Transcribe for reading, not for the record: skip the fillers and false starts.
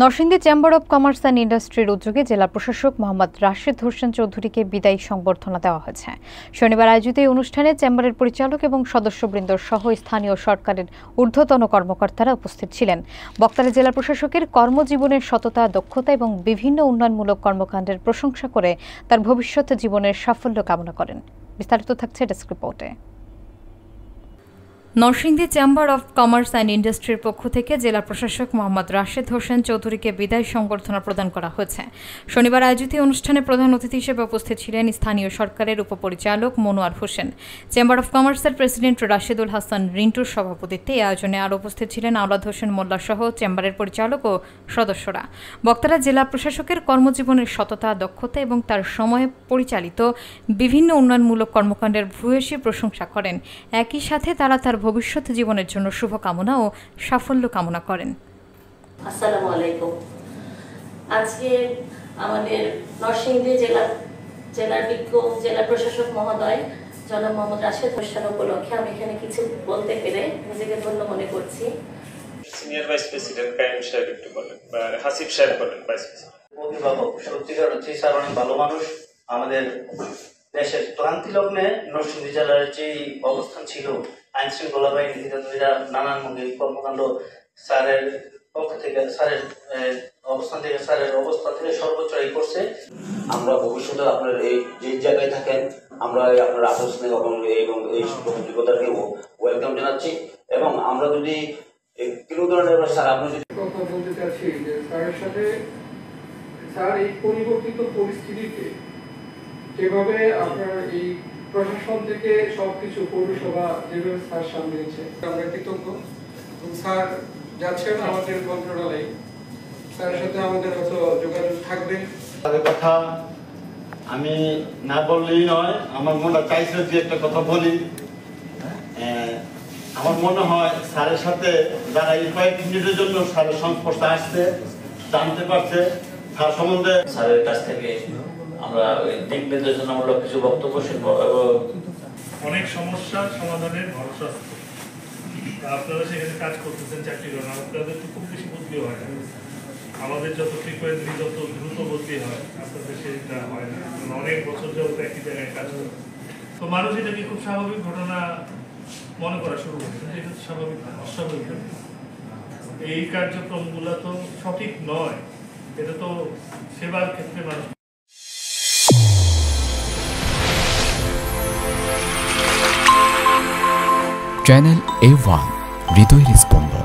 Narsingdi chamber of commerce and ইন্ডাস্ট্রির উদ্যোগে জেলা প্রশাসক মোহাম্মদ রাশেদ হোসেন চৌধুরীকে বিদায়ী সংবর্ধনা দেওয়া হয়েছে। শনিবার আয়োজিত এই অনুষ্ঠানে চেম্বারের পরিচালক এবং সদস্যবৃন্দ সহ স্থানীয় সরকারের ঊর্ধ্বতন কর্মকর্তারা উপস্থিত ছিলেন। বক্তারা জেলা প্রশাসকের কর্মজীবনের সততা, দক্ষতা এবং বিভিন্ন উন্নয়নমূলক কর্মকাণ্ডের প্রশংসা করে তার ভবিষ্যৎ জীবনের সাফল্য কামনা করেন। বিস্তারিত থাকছে ডেস্ক রিপোর্টে। Narsingdi chamber of commerce and ইন্ডাস্ট্রির পক্ষ থেকে জেলা প্রশাসক মোহাম্মদ রাশেদ হোসেন চৌধুরীকে বিদায়ী সংবর্ধনা প্রদান করা হয়েছে। শনিবার আয়োজিত অনুষ্ঠানে প্রধান অতিথি হিসেবে উপস্থিত ছিলেন স্থানীয় সরকারের উপপরিচালক মনোয়ার হোসেন। চেম্বার অব কমার্সের প্রেসিডেন্ট রাশেদুল হাসান রিন্টুর সভাপতিত্বে এই আয়োজনে আরও উপস্থিত ছিলেন আওলাদ হোসেন মোল্লা সহ চেম্বারের পরিচালক ও সদস্যরা। বক্তারা জেলা প্রশাসকের কর্মজীবনের সততা, দক্ষতা এবং তার সময়ে পরিচালিত বিভিন্ন উন্নয়নমূলক কর্মকাণ্ডের ভূয়সী প্রশংসা করেন। একই সাথে তারা তার ভবিষ্যৎ জীবনের জন্য শুভকামনা ও সাফল্য কামনা করেন। আসসালামু আলাইকুম। আজকে আমাদের নরসিংদী জেলার বিজ্ঞ জেলা প্রশাসক মহোদয় জনাব মোহাম্মদ রাশেদ হোসেন উপলক্ষে আমি এখানে কিছু বলতে পেরে নিজেকে ধন্য মনে করছি। সিনিয়র ভাইস প্রেসিডেন্ট কায়েম সাহেব একটু বলেন, বা হাসিব সাহেব বলেন। ভাইস প্রেসিডেন্ট অভিভাবক সত্যিকার হচ্ছে স্যার অনেক ভালো মানুষ। আমাদের দেশের ক্লান্তি লগ্নে নরসিংদী জেলার যে অবস্থান ছিল, আইন শৃঙ্খলা বাহিনী নানান কর্মকাণ্ড স্যারের পক্ষ থেকে, স্যারের অবস্থান থেকে, স্যারের অবস্থা থেকে সর্বোচ্চই করছে। আমরা ভবিষ্যতে আপনার এই যে জায়গায় থাকেন, আমরা আপনার আদর্শ এবং এই যোগ্যতাকে ওয়েলকাম জানাচ্ছি। এবং আমরা যদি কোনো ধরনের স্যার আপনি যদি কথা বলতে চাচ্ছি যে স্যারের সাথে স্যার এই পরিবর্তিত পরিস্থিতিতে যেভাবে আপনার এই প্রশাসন থেকে সবকিছু পৌরসভা যেভাবে স্যার সামলিয়েছে আমরা কৃতজ্ঞ। স্যার যাচ্ছেন আমাদের মন্ত্রণালয়ে, স্যারের সাথে আমাদের হয়তো যোগাযোগ থাকবে। তাদের কথা আমি না বললেই নয়, আমার মনে চাইছে যে একটা কথা বলি। আমার মনে হয় স্যারের সাথে যারা এই কয়েক মিনিটের জন্য স্যারের সংস্পর্শে আসছে, জানতে পারছে স্যার সম্বন্ধে, স্যারের কাছ থেকে আমরা দিক নির্দেশনামূলক কিছু বক্তব্য শুনবো এবং অনেক সমস্যার সমাধানের ভরসা আছে। আপনারা সেখানে কাজ করতেছেন, চাকরি করেন, আপনাদের তো খুব বেশি বদলি হয় না। আমাদের যত ফ্রিকোয়েন্টলি, যত দ্রুত বদলি হয়, আপনাদের সেটা হয় না। অনেক বছর যাবত একই জায়গায় কাজ করে, তো মানুষ এটাকে খুব স্বাভাবিক ঘটনা মনে করা শুরু করছে। এটা তো স্বাভাবিক না, অস্বাভাবিক। এই কার্যক্রমগুলো তো সঠিক নয়। এটা তো সেবার ক্ষেত্রে মানুষ চ্যানেল A1 হৃদয়ের স্পন্দন।